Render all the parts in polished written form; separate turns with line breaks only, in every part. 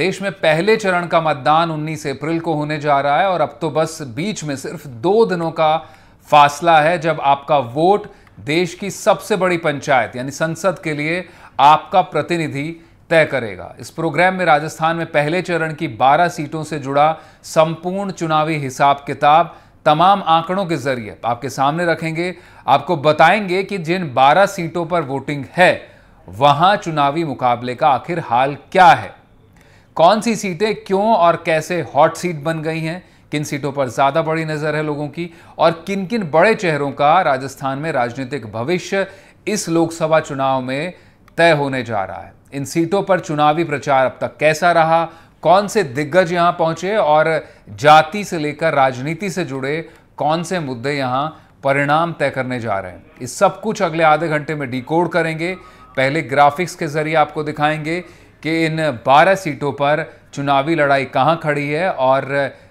देश में पहले चरण का मतदान 19 अप्रैल को होने जा रहा है और अब तो बस बीच में सिर्फ 2 दिनों का फासला है जब आपका वोट देश की सबसे बड़ी पंचायत यानी संसद के लिए आपका प्रतिनिधि तय करेगा। इस प्रोग्राम में राजस्थान में पहले चरण की 12 सीटों से जुड़ा संपूर्ण चुनावी हिसाब किताब तमाम आंकड़ों के जरिए आपके सामने रखेंगे। आपको बताएंगे कि जिन 12 सीटों पर वोटिंग है वहां चुनावी मुकाबले का आखिर हाल क्या है, कौन सी सीटें क्यों और कैसे हॉट सीट बन गई हैं, किन सीटों पर ज्यादा बड़ी नजर है लोगों की और किन किन बड़े चेहरों का राजस्थान में राजनीतिक भविष्य इस लोकसभा चुनाव में तय होने जा रहा है। इन सीटों पर चुनावी प्रचार अब तक कैसा रहा, कौन से दिग्गज यहां पहुंचे और जाति से लेकर राजनीति से जुड़े कौन से मुद्दे यहां परिणाम तय करने जा रहे हैं, इस सब कुछ अगले आधे घंटे में डिकोड करेंगे। पहले ग्राफिक्स के जरिए आपको दिखाएंगे कि इन 12 सीटों पर चुनावी लड़ाई कहां खड़ी है और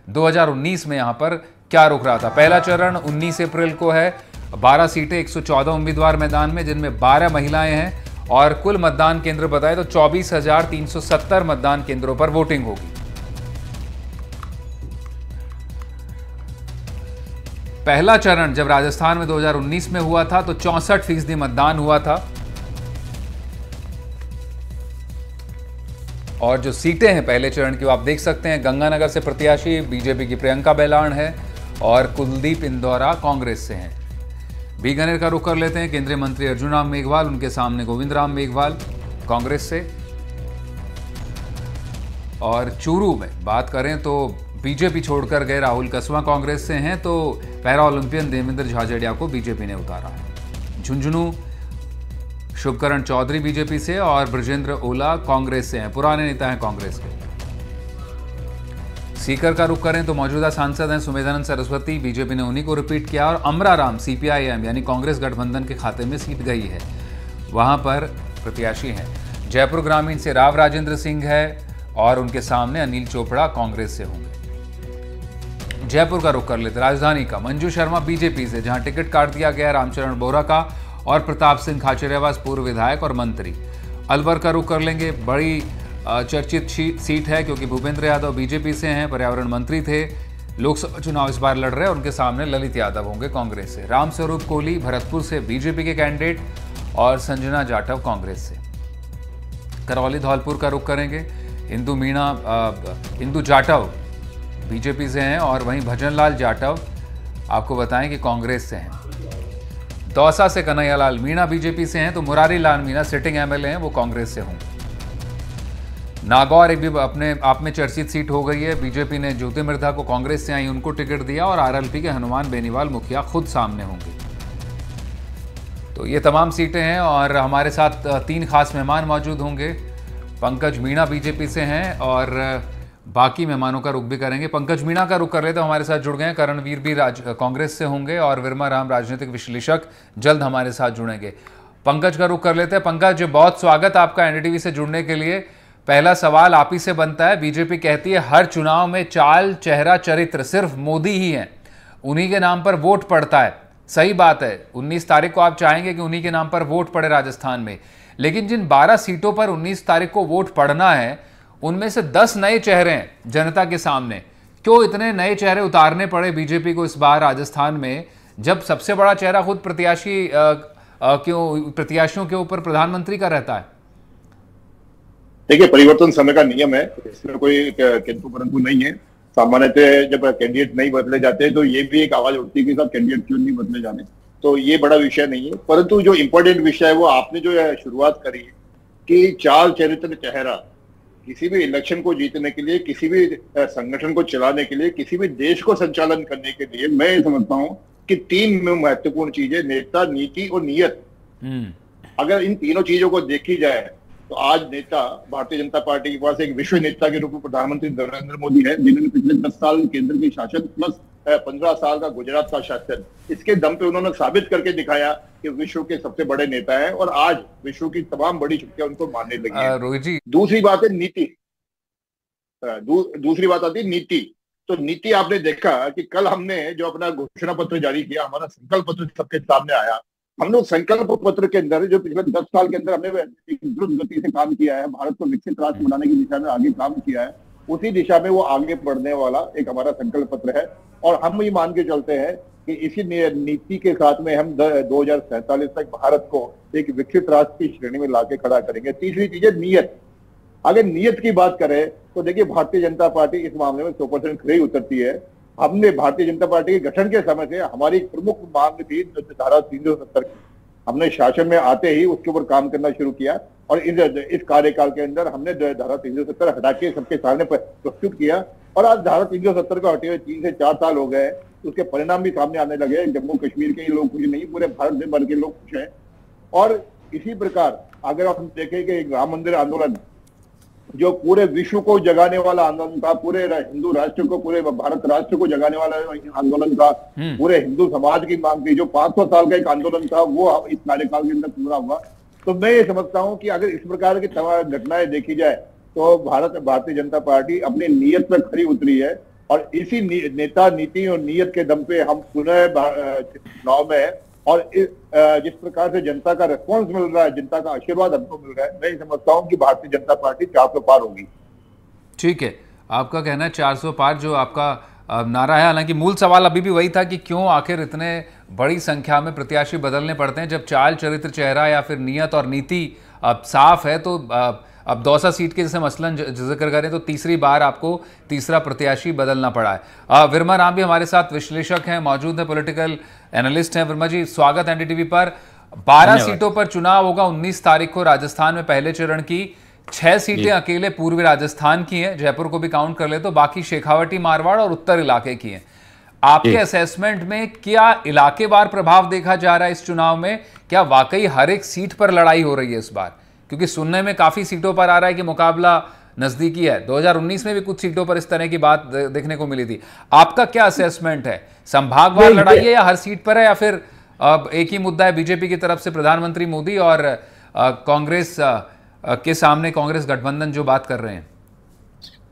2019 में यहां पर क्या रुक रहा था। पहला चरण 19 अप्रैल को है। 12 सीटें, 114 उम्मीदवार मैदान में, जिनमें 12 महिलाएं हैं और कुल मतदान केंद्र बताए तो 24,370 मतदान केंद्रों पर वोटिंग होगी। पहला चरण जब राजस्थान में 2019 में हुआ था तो 64% मतदान हुआ था और जो सीटें हैं पहले चरण की वो आप देख सकते हैं। गंगानगर से प्रत्याशी बीजेपी की प्रियंका बेलान है और कुलदीप इंदौरा कांग्रेस से हैं। बीकानेर का रुख कर लेते हैं। केंद्रीय मंत्री अर्जुन राम मेघवाल, उनके सामने गोविंद राम मेघवाल कांग्रेस से। और चूरू में बात करें तो बीजेपी छोड़कर गए राहुल कसवा कांग्रेस से हैं, तो पैरा ओलंपियन देवेंद्र झाझड़िया को बीजेपी ने उतारा है। झुंझुनू शुभकरण चौधरी बीजेपी से और ब्रजेंद्र ओला कांग्रेस से हैं, पुराने नेता हैं कांग्रेस के। सीकर का रुख करें तो मौजूदा सांसद हैं सुमेधानंद सरस्वती, बीजेपी ने उन्हीं को रिपीट किया। और अमरा राम सीपीआईएम यानी कांग्रेस गठबंधन के खाते में सीट गई है, वहां पर प्रत्याशी हैं। जयपुर ग्रामीण से राव राजेंद्र सिंह है और उनके सामने अनिल चोपड़ा कांग्रेस से होंगे। जयपुर का रुख कर लेते राजधानी का। मंजू शर्मा बीजेपी से, जहां टिकट काट दिया गया रामचरण बोहरा का और प्रताप सिंह खाचरियावास पूर्व विधायक और मंत्री। अलवर का रुख कर लेंगे। बड़ी चर्चित सीट है क्योंकि भूपेंद्र यादव बीजेपी से हैं, पर्यावरण मंत्री थे, लोकसभा चुनाव इस बार लड़ रहे हैं। उनके सामने ललित यादव होंगे कांग्रेस से। रामस्वरूप कोहली भरतपुर से बीजेपी के कैंडिडेट और संजना जाटव कांग्रेस से। करौली धौलपुर का रुख करेंगे। इंदु जाटव बीजेपी से हैं और वहीं भजनलाल जाटव आपको बताएं कि कांग्रेस से हैं। दौसा से कन्हैयालाल मीणा बीजेपी से हैं, तो मुरारी लाल मीणा सिटिंग एमएलए हैं, वो कांग्रेस से होंगे। नागौर एक भी अपने आप में चर्चित सीट हो गई है। बीजेपी ने ज्योति मिर्धा को कांग्रेस से आई उनको टिकट दिया और आरएलपी के हनुमान बेनीवाल मुखिया खुद सामने होंगे। तो ये तमाम सीटें हैं और हमारे साथ 3 खास मेहमान मौजूद होंगे। पंकज मीणा बीजेपी से हैं और बाकी मेहमानों का रुख भी करेंगे। पंकज मीणा का रुख कर लेते, हमारे साथ जुड़ गए। करणवीर भी कांग्रेस से होंगे और वर्मा राम राजनीतिक विश्लेषक जल्द हमारे साथ जुड़ेंगे। पंकज का रुख कर लेते हैं। पंकज, बहुत स्वागत आपका एनडीटीवी से जुड़ने के लिए। पहला सवाल आप ही से बनता है। बीजेपी कहती है हर चुनाव में चाल, चेहरा, चरित्र सिर्फ मोदी ही हैं, उन्हीं के नाम पर वोट पड़ता है। सही बात है, 19 तारीख को आप चाहेंगे कि उन्हीं के नाम पर वोट पड़े राजस्थान में, लेकिन जिन 12 सीटों पर 19 तारीख को वोट पड़ना है उनमें से 10 नए चेहरे हैं जनता के सामने। क्यों इतने नए चेहरे उतारने पड़े बीजेपी को इस बार राजस्थान में, जब सबसे बड़ा चेहरा खुद प्रत्याशियों के ऊपर प्रधानमंत्री का रहता है?
देखिए, परिवर्तन समय का नियम है, इसमें कोई किंतु परंतु नहीं है। सामान्यतः जब कैंडिडेट नहीं बदले जाते हैं तो ये भी एक आवाज उठती है कि साहब कैंडिडेट क्यों नहीं बदले जाने। तो ये बड़ा विषय नहीं है, परंतु जो इम्पोर्टेंट विषय है वो आपने जो है शुरुआत करी है कि चाल, चरित्र, चेहरा किसी भी इलेक्शन को जीतने के लिए, किसी भी संगठन को चलाने के लिए, किसी भी देश को संचालन करने के लिए मैं ये समझता हूँ कि 3 महत्वपूर्ण चीजें, नेता, नीति और नीयत। अगर इन तीनों चीजों को देखी जाए तो आज नेता भारतीय जनता पार्टी के पास एक विश्व नेता के रूप में प्रधानमंत्री नरेंद्र मोदी है, जिन्होंने पिछले 10 साल केंद्र के शासन प्लस 15 साल का गुजरात का शासन, इसके दम पे उन्होंने साबित करके दिखाया कि विश्व के सबसे बड़े नेता है और आज विश्व की तमाम बड़ी शक्तियां उनको मानने लगी है।
रोहित जी,
दूसरी बात है नीति। दूसरी बात आती है नीति। तो नीति आपने देखा कि कल हमने जो अपना घोषणा पत्र जारी किया, हमारा संकल्प पत्र सबके सामने आया, हमने उस संकल्प पत्र के अंदर जो पिछले 10 साल के अंदर हमने एक द्रुत गति से काम किया है, भारत को विकसित राष्ट्र बनाने की दिशा में आगे काम किया है, उसी दिशा में वो आगे बढ़ने वाला एक हमारा संकल्प पत्र है। और हम ये मान के चलते हैं कि इसी नीति के साथ में हम 2047 तक भारत को एक विकसित राष्ट्र की श्रेणी में लाके खड़ा करेंगे। तीसरी चीज है नियत। अगर नियत की बात करें तो देखिए भारतीय जनता पार्टी इस मामले में 100% खरी उतरती है। हमने भारतीय जनता पार्टी के गठन के समय से हमारी एक प्रमुख मांग थी धारा 370 की। हमने शासन में आते ही उसके ऊपर काम करना शुरू किया और इस कार्यकाल के अंदर हमने धारा 370 हटा के सबके सामने प्रस्तुत किया। और आज धारा 370 को हटे हुए 3 से 4 साल हो गए, उसके परिणाम भी सामने आने लगे। जम्मू कश्मीर के लोग कुछ नहीं, पूरे भारत भर के लोग खुश हैं। और इसी प्रकार अगर हम देखें कि राम मंदिर आंदोलन जो पूरे विश्व को जगाने वाला आंदोलन था, पूरे हिंदू राष्ट्र को, पूरे भारत राष्ट्र को जगाने वाला आंदोलन था, पूरे हिंदू समाज की मांग थी, जो 500 साल का एक आंदोलन था, वो इस कार्यकाल के अंदर पूरा हुआ। तो मैं ये समझता हूं कि अगर इस प्रकार की तमाम घटनाएं देखी जाए तो भारतीय जनता पार्टी अपनी नीयत पर खरी उतरी है। और इसी नेता, नीति और नीयत के दम पे हम पुनः चुनाव में है। और जिस प्रकार से जनता का रिस्पॉन्स मिल रहा है, जनता का आशीर्वाद हमको मिल रहा है, मैं समझता हूं कि भारतीय जनता पार्टी 400 पार होगी।
ठीक है, आपका कहना है 400 पार जो आपका नारा है। हालांकि मूल सवाल अभी भी वही था कि क्यों आखिर इतने बड़ी संख्या में प्रत्याशी बदलने पड़ते हैं जब चाल, चरित्र, चेहरा या फिर नियत और नीति साफ है। तो अब दौसा सीट के जैसे मसलन जिक्र करें तो तीसरी बार आपको तीसरा प्रत्याशी बदलना पड़ा है। वर्मा राम भी हमारे साथ विश्लेषक हैं, मौजूद हैं, पॉलिटिकल एनालिस्ट हैं। वर्मा जी, स्वागत एनडीटीवी पर। 12 सीटों पर चुनाव होगा 19 तारीख को राजस्थान में पहले चरण की। 6 सीटें अकेले पूर्वी राजस्थान की हैं, जयपुर को भी काउंट कर ले तो बाकी शेखावटी, मारवाड़ और उत्तर इलाके की हैं। आपके असेसमेंट में क्या इलाकेवार प्रभाव देखा जा रहा है इस चुनाव में? क्या वाकई हर एक सीट पर लड़ाई हो रही है इस बार? क्योंकि सुनने में काफी सीटों पर आ रहा है कि मुकाबला नजदीकी है। 2019 में भी कुछ सीटों पर इस तरह की बात देखने को मिली थी। आपका क्या असेसमेंट है? संभागवार लड़ाई है या हर सीट पर है, या फिर एक ही मुद्दा है बीजेपी की तरफ से प्रधानमंत्री मोदी और कांग्रेस के सामने कांग्रेस गठबंधन जो बात कर रहे हैं?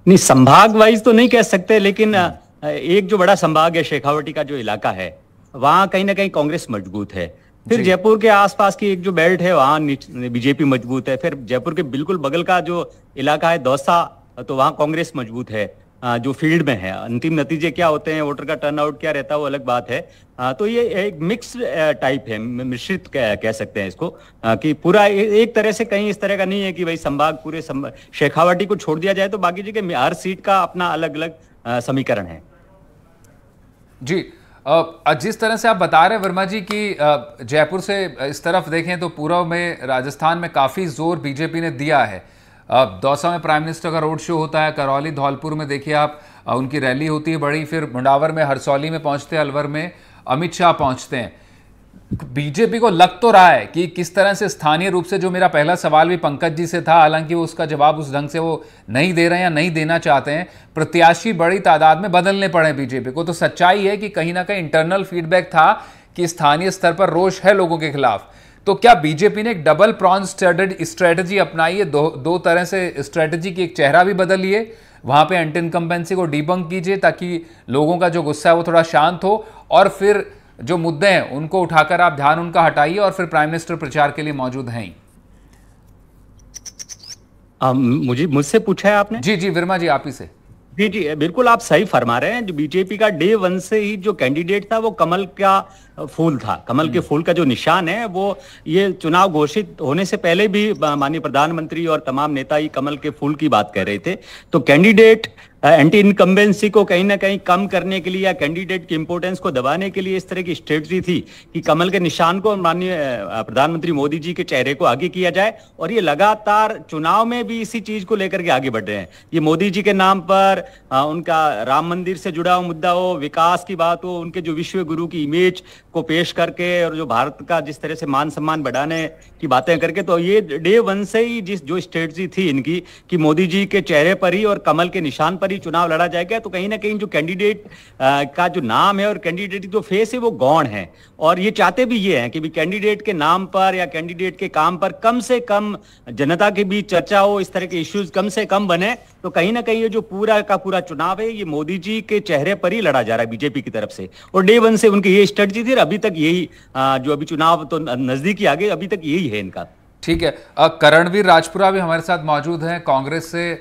नहीं, संभाग वाइज तो नहीं कह सकते, लेकिन एक जो बड़ा संभाग है शेखावटी का जो इलाका है, वहां कहीं ना कहीं कांग्रेस मजबूत है। फिर जयपुर के आसपास की एक जो बेल्ट है वहां बीजेपी मजबूत है। फिर जयपुर के बिल्कुल बगल का जो इलाका है दौसा, तो वहां कांग्रेस मजबूत है जो फील्ड में है। अंतिम नतीजे क्या होते हैं, वोटर का टर्नआउट क्या रहता है, वो अलग बात है। तो ये एक मिक्स टाइप है, मिश्रित कह सकते हैं इसको, कि पूरा एक तरह से कहीं इस तरह का नहीं है कि भाई संभाग पूरे शेखावटी को छोड़ दिया जाए तो बाकी जगह हर सीट का अपना अलग अलग समीकरण है।
जी, जिस तरह से आप बता रहे हैं वर्मा जी कि जयपुर से इस तरफ देखें तो पूर्व में राजस्थान में काफ़ी जोर बीजेपी ने दिया है। दौसा में प्राइम मिनिस्टर का रोड शो होता है, करौली, धौलपुर में देखिए आप उनकी रैली होती है बड़ी, फिर मुंडावर में, हरसौली में पहुंचते हैं, अलवर में अमित शाह पहुंचते हैं। बीजेपी को लग तो रहा है कि किस तरह से स्थानीय रूप से, जो मेरा पहला सवाल भी पंकज जी से था, हालांकि वो उसका जवाब उस ढंग से वो नहीं दे रहे हैं या नहीं देना चाहते हैं, प्रत्याशी बड़ी तादाद में बदलने पड़े बीजेपी को। तो सच्चाई है कि कहीं ना कहीं इंटरनल फीडबैक था कि स्थानीय स्तर पर रोष है लोगों के खिलाफ। तो क्या बीजेपी ने एक डबल प्रॉन स्ट्रेटजी अपनाई है? दो तरह से स्ट्रेटजी की, एक चेहरा भी बदलिए, वहां पे एंटी इनकम्बेंसी को डीबंक कीजिए ताकि लोगों का जो गुस्सा है वो थोड़ा शांत हो, और फिर जो मुद्दे हैं उनको उठाकर आप ध्यान उनका हटाइए, और फिर प्राइम मिनिस्टर प्रचार के लिए मौजूद हैं।
मुझसे पूछा है आपने?
जी जी वर्मा जी, आप ही से।
जी जी, बिल्कुल आप सही फरमा रहे हैं। जो बीजेपी का डे 1 से ही जो कैंडिडेट था वो कमल का फूल था। कमल के फूल का जो निशान है वो, ये चुनाव घोषित होने से पहले भी माननीय प्रधानमंत्री और तमाम नेता ही कमल के फूल की बात कर रहे थे। तो कैंडिडेट एंटी इनकम्बेंसी को कहीं ना कहीं कम करने के लिए या कैंडिडेट की इंपोर्टेंस को दबाने के लिए इस तरह की स्ट्रेटजी थी कि कमल के निशान को माननीय प्रधानमंत्री मोदी जी के चेहरे को आगे किया जाए। और ये लगातार चुनाव में भी इसी चीज को लेकर के आगे बढ़ रहे हैं। ये मोदी जी के नाम पर उनका राम मंदिर से जुड़ा हुआ मुद्दा हो, विकास की बात हो, उनके जो विश्व गुरु की इमेज को पेश करके और जो भारत का जिस तरह से मान सम्मान बढ़ाने की बातें करके, तो ये डे 1 से ही जो स्ट्रेटजी थी इनकी कि मोदी जी के चेहरे पर ही और कमल के निशान पर पर ही चुनाव लड़ा जाएगा, तो कहीं ना कहीं जो कैंडिडेट का जो नाम है और कैंडिडेट की जो फेस है वो गौण है। और ये चाहते भी ये हैं कि भी कैंडिडेट के नाम पर या कैंडिडेट के काम पर कम से कम जनता के बीच चर्चा हो, इस तरह के इश्यूज कम से कम बने। तो कहीं ना कहीं ये जो पूरा का पूरा चुनाव है ये मोदी जी के चेहरे पर ही लड़ा जा रहा है बीजेपी की तरफ से, और डे वन से उनकी ये स्ट्रेटजी थी और अभी तक यही, जो अभी चुनाव तो नजदीक ही आ गए, अभी तक यही है इनका।
ठीक है, करणवीर राजपुरा भी हमारे साथ मौजूद हैं कांग्रेस से।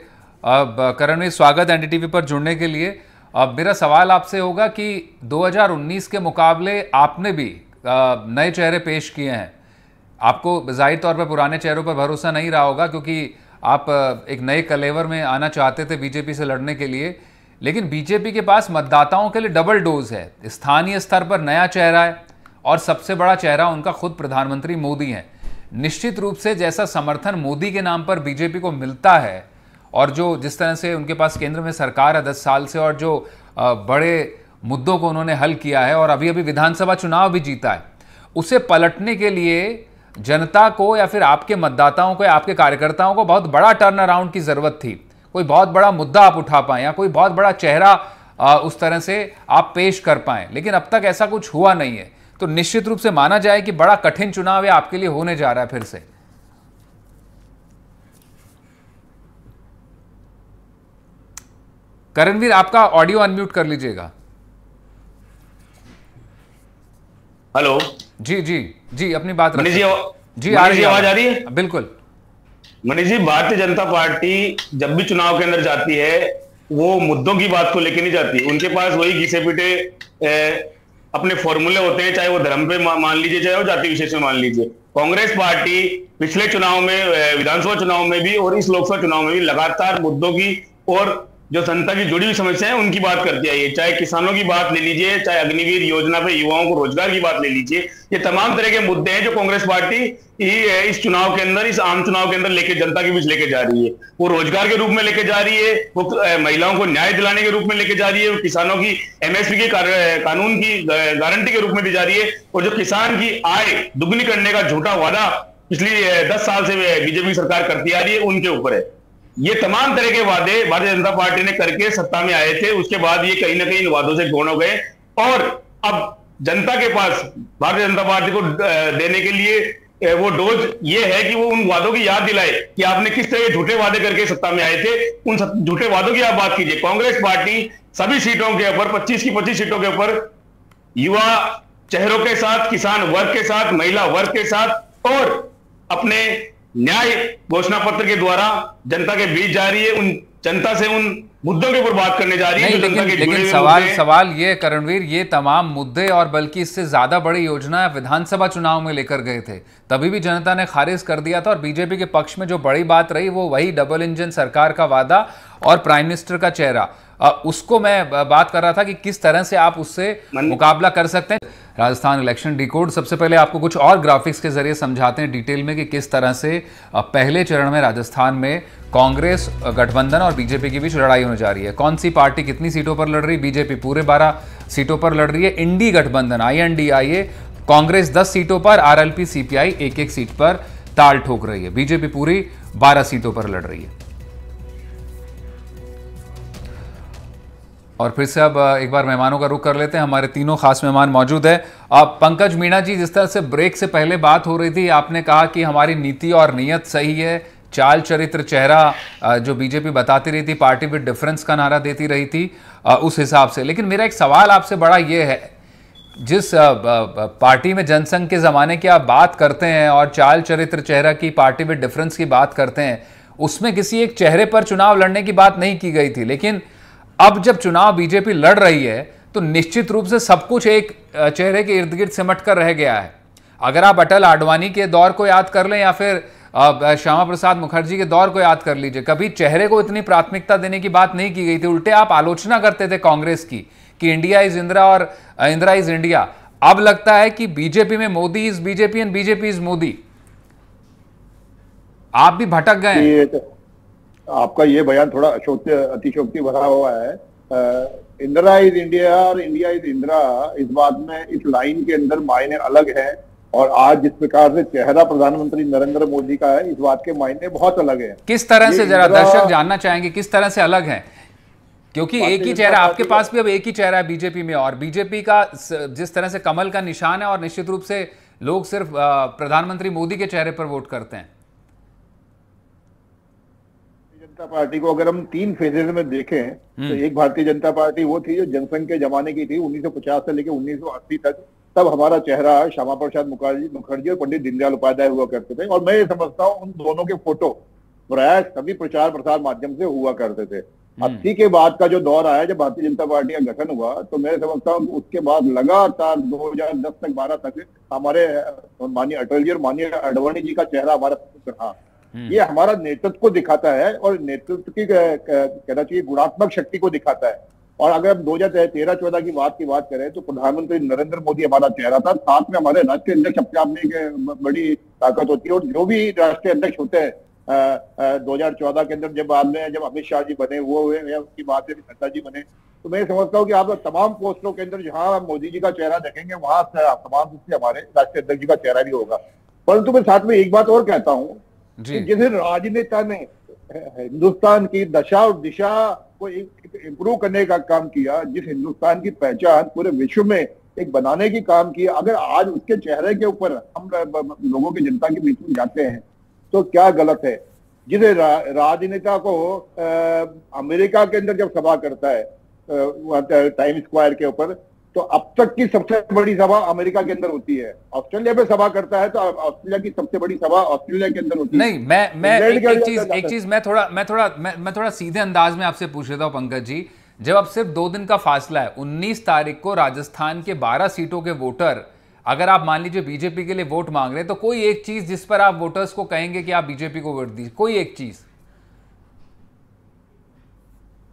अब करणवीर, स्वागत एनडीटीवी पर जुड़ने के लिए। अब मेरा सवाल आपसे होगा कि 2019 के मुकाबले आपने भी नए चेहरे पेश किए हैं। आपको जाहिर तौर पर पुराने चेहरों पर भरोसा नहीं रहा होगा, क्योंकि आप एक नए कलेवर में आना चाहते थे बीजेपी से लड़ने के लिए, लेकिन बीजेपी के पास मतदाताओं के लिए डबल डोज है। स्थानीय स्तर पर नया चेहरा है और सबसे बड़ा चेहरा उनका खुद प्रधानमंत्री मोदी हैं। निश्चित रूप से जैसा समर्थन मोदी के नाम पर बीजेपी को मिलता है और जो जिस तरह से उनके पास केंद्र में सरकार है 10 साल से, और जो बड़े मुद्दों को उन्होंने हल किया है और अभी अभी विधानसभा चुनाव भी जीता है, उसे पलटने के लिए जनता को या फिर आपके मतदाताओं को या आपके कार्यकर्ताओं को बहुत बड़ा टर्न अराउंड की जरूरत थी। कोई बहुत बड़ा मुद्दा आप उठा पाएं या कोई बहुत बड़ा चेहरा उस तरह से आप पेश कर पाएं, लेकिन अब तक ऐसा कुछ हुआ नहीं है। तो निश्चित रूप से माना जाए कि बड़ा कठिन चुनाव है आपके लिए होने जा रहा है फिर से। करणवीर, आपका ऑडियो अनम्यूट कर लीजिएगा।
हेलो।
जी जी जी, अपनी बात
मनीष जी,
जी आ रही है,
आवाज आ रही है?
बिल्कुल।
मनीष जी, भारतीय जनता पार्टी जब भी चुनाव के अंदर जाती है वो मुद्दों की बात को लेकर नहीं जाती। उनके पास वही घिसे पीटे अपने फॉर्मूले होते हैं, चाहे वो धर्म पे मान लीजिए, चाहे वो जाति विशेष में मान लीजिए। कांग्रेस पार्टी पिछले चुनाव में, विधानसभा चुनाव में भी और इस लोकसभा चुनाव में भी लगातार मुद्दों की और जो जनता की जुड़ी हुई समस्या है उनकी बात करती आई है। चाहे किसानों की बात ले लीजिए, चाहे अग्निवीर योजना पे युवाओं को रोजगार की बात ले लीजिए, ये तमाम तरह के मुद्दे हैं जो कांग्रेस पार्टी इस चुनाव के अंदर, इस आम चुनाव के अंदर लेके जनता के बीच लेके जा रही है। वो रोजगार के रूप में लेके जा रही है, वो महिलाओं को न्याय दिलाने के रूप में लेके जा रही है, वो किसानों की एमएसपी के कानून की गारंटी के रूप में दी जा रही है, और जो किसान की आय दुगनी करने का झूठा वादा पिछली 10 साल से बीजेपी सरकार करती आ रही है उनके ऊपर है। ये तमाम तरह के वादे भारतीय जनता पार्टी ने करके सत्ता में आए थे, उसके बाद ये कहीं ना कहीं इन वादों से गौण हो गए, और अब जनता के पास भारतीय जनता पार्टी को देने के लिए वो डोज ये है कि वो उन वादों की याद दिलाए कि आपने किस तरह के झूठे वादे करके सत्ता में आए थे। उन झूठे वादों की आप बात कीजिए। कांग्रेस पार्टी सभी सीटों के ऊपर, 25 की 25 सीटों के ऊपर युवा चेहरों के साथ, किसान वर्ग के साथ, महिला वर्ग के साथ और अपने न्याय घोषणा पत्र के द्वारा जनता के बीच जा रही है, उन जनता से उन मुद्दों के ऊपर बात करने जा रही है।
लेकिन सवाल ये करणवीर, ये तमाम मुद्दे और बल्कि इससे ज्यादा बड़ी योजना विधानसभा चुनाव में लेकर गए थे, तभी भी जनता ने खारिज कर दिया था। और बीजेपी के पक्ष में जो बड़ी बात रही वो वही डबल इंजन सरकार का वादा और प्राइम मिनिस्टर का चेहरा, उसको मैं बात कर रहा था कि किस तरह से आप उससे मुकाबला कर सकते हैं। राजस्थान इलेक्शन डिकोड, सबसे पहले आपको कुछ और ग्राफिक्स के जरिए समझाते हैं डिटेल में कि किस तरह से पहले चरण में राजस्थान में कांग्रेस गठबंधन और बीजेपी के बीच लड़ाई होने जा रही है। कौन सी पार्टी कितनी सीटों पर लड़ रही? बीजेपी पूरे 12 सीटों पर लड़ रही है। इंडी गठबंधन INDIA कांग्रेस 10 सीटों पर, RLP CPI एक एक सीट पर ताल ठोक रही है। बीजेपी पूरी 12 सीटों पर लड़ रही है। और फिर से अब एक बार मेहमानों का रुख कर लेते हैं। हमारे तीनों खास मेहमान मौजूद हैं। अब पंकज मीणा जी, जिस तरह से ब्रेक से पहले बात हो रही थी, आपने कहा कि हमारी नीति और नीयत सही है, चाल चरित्र चेहरा जो बीजेपी बताती रही थी, पार्टी विद डिफरेंस का नारा देती रही थी, उस हिसाब से। लेकिन मेरा एक सवाल आपसे बड़ा ये है, जिस पार्टी में जनसंघ के ज़माने की आप बात करते हैं और चाल चरित्र चेहरा की, पार्टी विद डिफरेंस की बात करते हैं, उसमें किसी एक चेहरे पर चुनाव लड़ने की बात नहीं की गई थी। लेकिन अब जब चुनाव बीजेपी लड़ रही है तो निश्चित रूप से सब कुछ एक चेहरे के इर्द गिर्द सिमट कर रह गया है। अगर आप अटल आडवाणी के दौर को याद कर लें या फिर श्यामा प्रसाद मुखर्जी के दौर को याद कर लीजिए, कभी चेहरे को इतनी प्राथमिकता देने की बात नहीं की गई थी। उल्टे आप आलोचना करते थे कांग्रेस की कि इंडिया इज इंदिरा और इंदिरा इज इंडिया। अब लगता है कि बीजेपी में Modi is BJP and BJP is Modi. आप भी भटक गए।
आपका ये बयान थोड़ा अतिशोक्ति भरा हुआ है। इंदिरा इज इंडिया और इंडिया इज इंदिरा, इस बात में, इस लाइन के अंदर मायने अलग है, और आज जिस प्रकार से चेहरा प्रधानमंत्री नरेंद्र मोदी का है, इस बात के मायने बहुत अलग है।
किस तरह से, जरा दर्शक जानना चाहेंगे किस तरह से अलग है? क्योंकि एक ही चेहरा, आपके पास भी अब एक ही चेहरा है बीजेपी में, और बीजेपी का जिस तरह से कमल का निशान है, और निश्चित रूप से लोग सिर्फ प्रधानमंत्री मोदी के चेहरे पर वोट करते हैं।
जनता पार्टी को अगर हम 3 फेजेज में देखें तो एक भारतीय जनता पार्टी वो थी जो जनसंघ के जमाने की थी, 1950 से लेकर 1980 तक। तब हमारा चेहरा श्यामा प्रसाद मुखर्जी और पंडित दीनदयाल उपाध्याय हुआ करते थे, और मैं ये समझता हूँ उन दोनों के फोटो प्राय सभी प्रचार प्रसार माध्यम से हुआ करते थे। 80 के बाद का जो दौर आया जब भारतीय जनता पार्टी का गठन हुआ, तो मैं समझता हूँ उसके बाद लगातार 2010 तक 12 तक हमारे माननीय अटल जी और माननीय आडवाणी जी का चेहरा हमारा रहा। ये हमारा नेतृत्व को दिखाता है, और नेतृत्व की कहना चाहिए गुणात्मक शक्ति को दिखाता है। और अगर हम 2013-14 की बात करें तो प्रधानमंत्री नरेंद्र मोदी हमारा चेहरा था, साथ में हमारे राष्ट्रीय अध्यक्ष अपने आप में एक बड़ी ताकत होती है। और जो भी राष्ट्रीय अध्यक्ष होते हैं 2014 के अंदर जब अमित शाह जी बने, वो हुए, उनकी बात में नड्डा जी बने, तो मैं समझता हूँ कि आप तमाम पोस्टों के अंदर जहां मोदी जी का चेहरा देखेंगे वहां समान रूप से हमारे राष्ट्रीय अध्यक्ष जी का चेहरा भी होगा। परंतु मैं साथ में एक बात और कहता हूँ, जिस राजनेता ने हिंदुस्तान की दशा और दिशा को इम्प्रूव करने का काम किया, जिस हिंदुस्तान की पहचान पूरे विश्व में एक बनाने की काम किया, अगर आज उसके चेहरे के ऊपर हम लोगों की जनता के बीच में जाते हैं तो क्या गलत है। जिस राजनेता को अमेरिका के अंदर जब सभा करता है टाइम स्क्वायर के ऊपर, तो अब तक की सबसे बड़ी सभा अमेरिका के अंदर होती है। ऑस्ट्रेलिया में सभा करता है तो ऑस्ट्रेलिया की सबसे बड़ी सभा ऑस्ट्रेलिया के अंदर होती है।
नहीं, मैं एक चीज मैं थोड़ा सीधे अंदाज में आपसे पूछ लेता हूं पंकज जी। जब अब सिर्फ 2 दिन का फासला है, 19 तारीख को राजस्थान के 12 सीटों के वोटर अगर आप मान लीजिए बीजेपी के लिए वोट मांग रहे हैं, तो कोई एक चीज जिस पर आप वोटर्स को कहेंगे कि आप बीजेपी को वोट दीजिए, कोई एक चीज?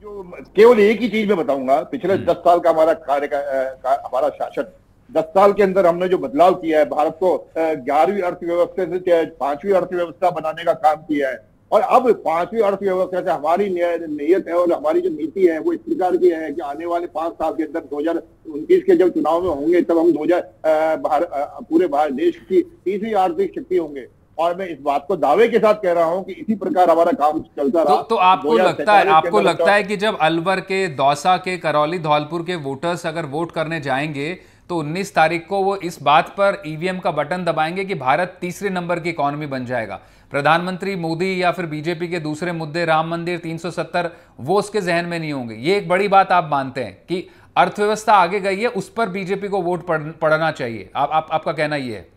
जो केवल एक ही चीज मैं बताऊंगा, पिछले 10 साल का हमारा शासन, 10 साल के अंदर हमने जो बदलाव किया है, भारत को 11वीं अर्थव्यवस्था से 5वीं अर्थव्यवस्था बनाने का काम किया है। और अब 5वीं अर्थव्यवस्था से हमारी नीयत है और हमारी जो नीति है वो इस प्रकार की है कि आने वाले 5 साल के अंदर 2029 के जब चुनाव में होंगे तब हम पूरे भारत देश की 3वीं आर्थिक शक्ति होंगे। और मैं इस बात को दावे के साथ कह रहा हूं कि इसी प्रकार हमारा काम चलता रहा।
तो आपको लगता है कि जब अलवर के, दौसा के, करौली, धौलपुर के वोटर्स अगर वोट करने जाएंगे तो 19 तारीख को वो इस बात पर ईवीएम का बटन दबाएंगे कि भारत 3रे नंबर की इकोनॉमी बन जाएगा? प्रधानमंत्री मोदी या फिर बीजेपी के दूसरे मुद्दे, राम मंदिर, 370, वो उसके जहन में नहीं होंगे। ये एक बड़ी बात आप मानते हैं कि अर्थव्यवस्था आगे गई है, उस पर बीजेपी को वोट पड़ना चाहिए? आपका कहना ये है?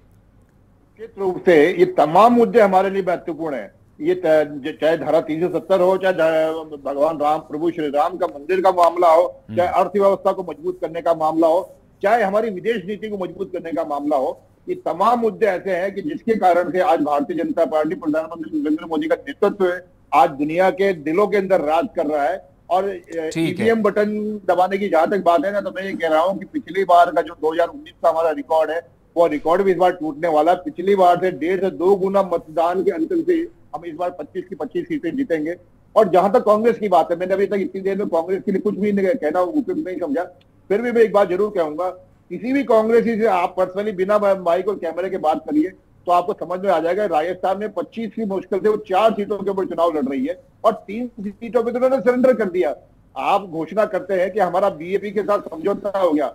निश्चित रूप से ये तमाम मुद्दे हमारे लिए महत्वपूर्ण है। ये चाहे धारा 370 हो, चाहे भगवान राम, प्रभु श्री राम का मंदिर का मामला हो, चाहे अर्थव्यवस्था को मजबूत करने का मामला हो, चाहे हमारी विदेश नीति को मजबूत करने का मामला हो, ये तमाम मुद्दे ऐसे हैं कि जिसके कारण से आज भारतीय जनता पार्टी, प्रधानमंत्री नरेंद्र मोदी का नेतृत्व है, आज दुनिया के दिलों के अंदर राज कर रहा है। और ईवीएम बटन दबाने की जहां तक बात है ना, तो मैं ये कह रहा हूं कि पिछली बार का जो 2019 का हमारा रिकॉर्ड है, वो रिकॉर्ड भी इस बार टूटने वाला है। पिछली बार से 1.5 से 2 गुना मतदान के अंतर से हम इस बार 25 की 25 सीटें जीतेंगे। और जहां तक कांग्रेस की बात है, मैंने अभी तक इतनी देर में कांग्रेस के लिए कुछ भी कहना उपयुक्त नहीं समझा, फिर भी मैं एक बात जरूर कहूंगा, किसी भी कांग्रेसी से आप पर्सनली बिना माइक और कैमरे के बात करिए तो आपको समझ में आ जाएगा। राजस्थान में 25 की मुश्किल से वो 4 सीटों के ऊपर चुनाव लड़ रही है, और 3 सीटों पर तो उन्होंने सरेंडर कर दिया। आप घोषणा करते हैं कि हमारा बीजेपी के साथ समझौता हो गया,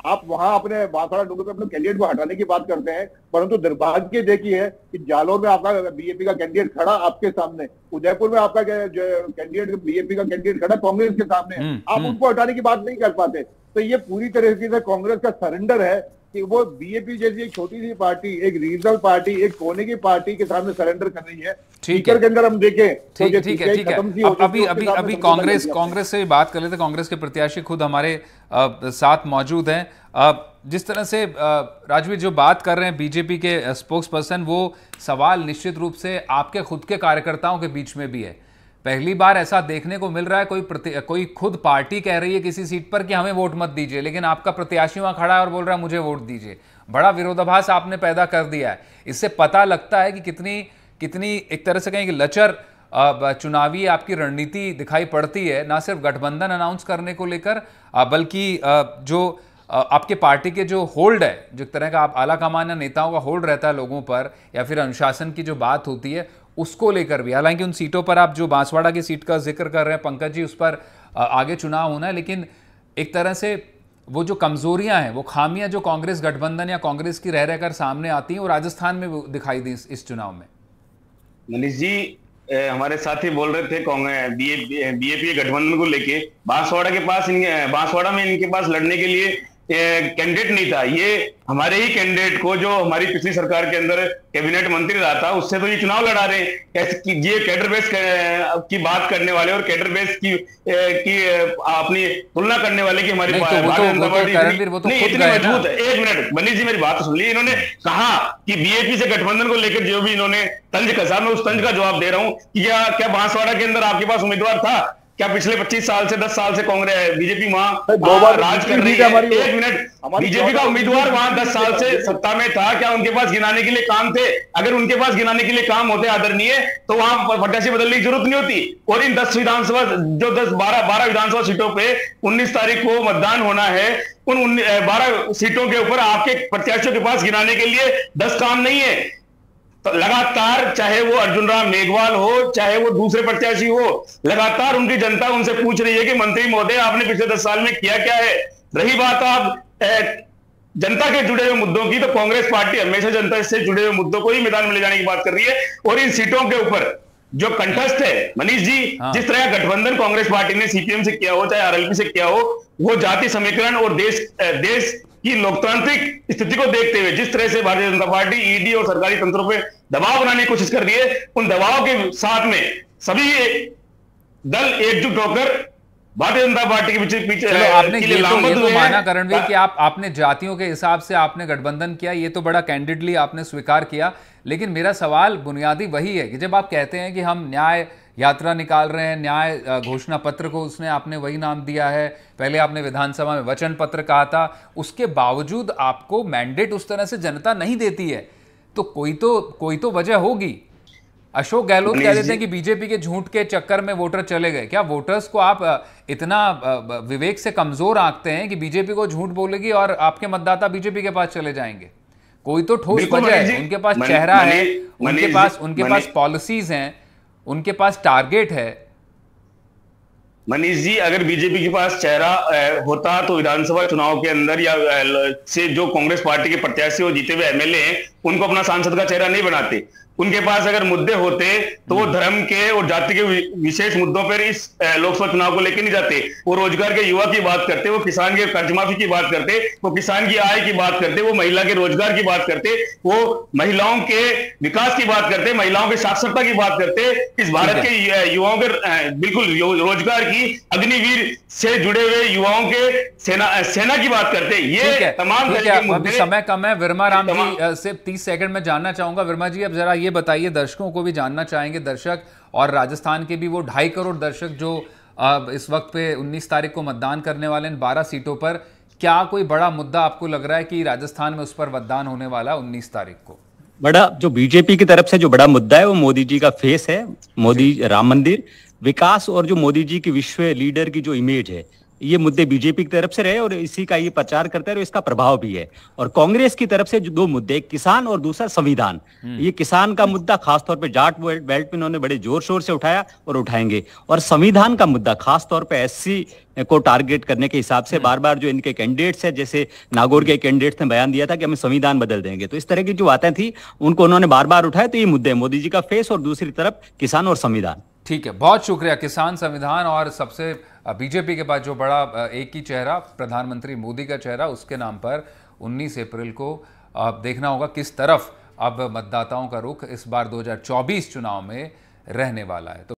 आप वहां अपने बांसवाड़ा डूंगर पे अपने कैंडिडेट को हटाने की बात करते हैं, परंतु दुर्भाग्य देखिए कि जालौर में आपका बीजेपी का कैंडिडेट खड़ा आपके सामने, उदयपुर में आपका कैंडिडेट बीजेपी का कैंडिडेट खड़ा कांग्रेस के सामने, आप उनको हटाने की बात नहीं कर पाते। तो ये पूरी तरीके से कांग्रेस का सरेंडर है कि वो बीजेपी जैसी एक छोटी सी पार्टी, एक रीजनल पार्टी, एक कोने की पार्टी के सामने सरेंडर कर रही है।
ठीक है,
के अंदर हम देखें
ठीक है। अभी कांग्रेस से बात कर लेते हैं। कांग्रेस के प्रत्याशी खुद हमारे साथ मौजूद हैं। जिस तरह से राजवीर जो बात कर रहे हैं बीजेपी के स्पोक्स पर्सन, वो सवाल निश्चित रूप से आपके खुद के कार्यकर्ताओं के बीच में भी है। पहली बार ऐसा देखने को मिल रहा है कोई खुद पार्टी कह रही है किसी सीट पर कि हमें वोट मत दीजिए, लेकिन आपका प्रत्याशी वहां खड़ा है और बोल रहा है मुझे वोट दीजिए। बड़ा विरोधाभास आपने पैदा कर दिया है। इससे पता लगता है कि कितनी एक तरह से कहें कि लचर चुनावी आपकी रणनीति दिखाई पड़ती है, ना सिर्फ गठबंधन अनाउंस करने को लेकर बल्कि जो आपके पार्टी के जो होल्ड है, जिस तरह का आप आला कमान नेताओं का होल्ड रहता है लोगों पर, या फिर अनुशासन की जो बात होती है उसको लेकर भी। हालांकि उन सीटों पर आप जो बांसवाड़ा की सीट का जिक्र कर रहे हैं पंकज जी, उस पर आगे चुनाव होना है, लेकिन एक तरह से वो जो कमजोरियां हैं, वो खामियां जो कांग्रेस गठबंधन या कांग्रेस की रह रहकर सामने आती हैं, वो राजस्थान में वो दिखाई दी इस चुनाव में। मनीष जी,
हमारे साथी बोल रहे थे बीएपी गठबंधन को लेके, बांसवाड़ा में इनके पास लड़ने के लिए कैंडिडेट नहीं था। ये हमारे ही कैंडिडेट को, जो हमारी पिछली सरकार के अंदर कैबिनेट मंत्री रहा था, उससे तो ये चुनाव लड़ा रहे हैं। कैसे ये कैडर बेस की बात करने वाले और कैडर बेस की अपनी तुलना करने वाले की हमारी
भारतीय जनता पार्टी
इतनी मजबूत है। एक मिनट मनीष जी, मेरी बात सुन ली। इन्होंने कहा कि बीएपी से गठबंधन को लेकर जो भी इन्होंने तंज कसा, मैं उस तंज का जवाब दे रहा हूं। क्या बांसवाड़ा के अंदर आपके पास उम्मीदवार था? क्या पिछले 25 साल से 10 साल से कांग्रेस बीजेपी वहां 2 बार राज कर रही है? एक मिनट, बीजेपी का उम्मीदवार वहां 10 साल से सत्ता में था, क्या उनके पास गिनाने के लिए काम थे? अगर उनके पास गिनाने के लिए काम होते आदरणीय, तो वहां प्रत्याशी बदलने की जरूरत नहीं होती। और इन 10 विधानसभा, जो 12 विधानसभा सीटों पे 19 तारीख को मतदान होना है, उन 12 सीटों के ऊपर आपके प्रत्याशियों के पास गिनाने के लिए 10 काम नहीं है। तो लगातार, चाहे वो अर्जुन राम मेघवाल हो, चाहे वो दूसरे प्रत्याशी हो, लगातार उनकी जनता उनसे पूछ रही है कि मंत्री महोदय, आपने पिछले 10 साल में किया क्या है? रही बात आप जनता के जुड़े हुए मुद्दों की, तो कांग्रेस पार्टी हमेशा जनता से जुड़े हुए मुद्दों को ही मैदान में ले जाने की बात कर रही है। और इन सीटों के ऊपर जो कंटेस्ट है मनीष जी, जिस तरह का गठबंधन कांग्रेस पार्टी ने सीपीएम से किया हो, चाहे आरएलपी से किया हो, वो जाति समीकरण और देश की लोकतांत्रिक स्थिति को देखते हुए जिस तरह से भारतीय जनता पार्टी ईडी और सरकारी तंत्रों पे दबाव बनाने की कोशिश कर रही है, उन दबाव के साथ में सभी दल एकजुट होकर भारतीय जनता पार्टी के पीछे
आपने ये तो माना करणवीर कि आपने जातियों के हिसाब से आपने गठबंधन किया, ये तो बड़ा कैंडिडली आपने स्वीकार किया। लेकिन मेरा सवाल बुनियादी वही है कि जब आप कहते हैं कि हम न्याय यात्रा निकाल रहे हैं, न्याय घोषणा पत्र को उसने आपने वही नाम दिया है, पहले आपने विधानसभा में वचन पत्र कहा था, उसके बावजूद आपको मैंडेट उस तरह से जनता नहीं देती है, तो कोई तो वजह होगी। अशोक गहलोत कह देते हैं कि बीजेपी के झूठ के चक्कर में वोटर चले गए। क्या वोटर्स को आप इतना विवेक से कमजोर आंकते हैं कि बीजेपी को झूठ बोलेगी और आपके मतदाता बीजेपी के पास चले जाएंगे? कोई तो ठोस वजह है, उनके पास चेहरा है, उनके पास पॉलिसीज हैं, उनके पास टारगेट है।
मनीष जी, अगर बीजेपी के पास चेहरा होता तो विधानसभा चुनाव के अंदर या से जो कांग्रेस पार्टी के प्रत्याशी और जीते हुए एमएलए हैं, उनको अपना सांसद का चेहरा नहीं बनाते। उनके पास अगर मुद्दे होते तो वो धर्म के और जाति के विशेष मुद्दों पर इस लोकसभा चुनाव को लेकर नहीं जाते। वो रोजगार के युवा की बात करते, वो किसान के कर्जमाफी की बात करते, वो किसान की आय की बात करते, वो महिला के रोजगार की बात करते, वो महिलाओं के विकास की बात करते, महिलाओं के साक्षरता की बात करते, इस भारत के युवाओं के बिल्कुल रोजगार की अग्निवीर से जुड़े हुए युवाओं के सेना की बात करते। ये तमाम
समय कम है। वर्मा राम जी से 30 सेकंड में जानना चाहूंगा। वर्मा जी, अब जरा ये बताइए, दर्शकों को भी जानना चाहेंगे, दर्शक और राजस्थान के भी वो 2.5 करोड़ दर्शक जो इस वक्त पे 19 तारीख को मतदान करने वाले इन 12 सीटों पर, क्या कोई बड़ा मुद्दा आपको लग रहा है कि राजस्थान में उस पर मतदान होने वाला 19 तारीख को?
बड़ा जो बीजेपी की तरफ से जो बड़ा मुद्दा है वो मोदी जी का फेस है, मोदी राम मंदिर, विकास और जो मोदी जी की विश्व लीडर की जो इमेज है, ये मुद्दे बीजेपी की तरफ से रहे और इसी का ये प्रचार करते रहे और इसका प्रभाव भी है। और कांग्रेस की तरफ से जो 2 मुद्दे, किसान और दूसरा संविधान, ये किसान का मुद्दा खासतौर पे जाट बेल्ट में इन्होंने बड़े जोर शोर से उठाया और उठाएंगे, और संविधान का मुद्दा खासतौर पे एससी को टारगेट करने के हिसाब से बार बार जो इनके कैंडिडेट्स है, जैसे नागौर के कैंडिडेट्स ने बयान दिया था कि हमें संविधान बदल देंगे, तो इस तरह की जो बातें थी उनको उन्होंने बार बार उठाया। तो ये मुद्दे, मोदी जी का फेस और दूसरी तरफ किसान और संविधान।
ठीक है, बहुत शुक्रिया। किसान, संविधान और सबसे बीजेपी के पास जो बड़ा एक ही चेहरा, प्रधानमंत्री मोदी का चेहरा, उसके नाम पर 19 अप्रैल को देखना होगा किस तरफ अब मतदाताओं का रुख इस बार 2024 चुनाव में रहने वाला है। तो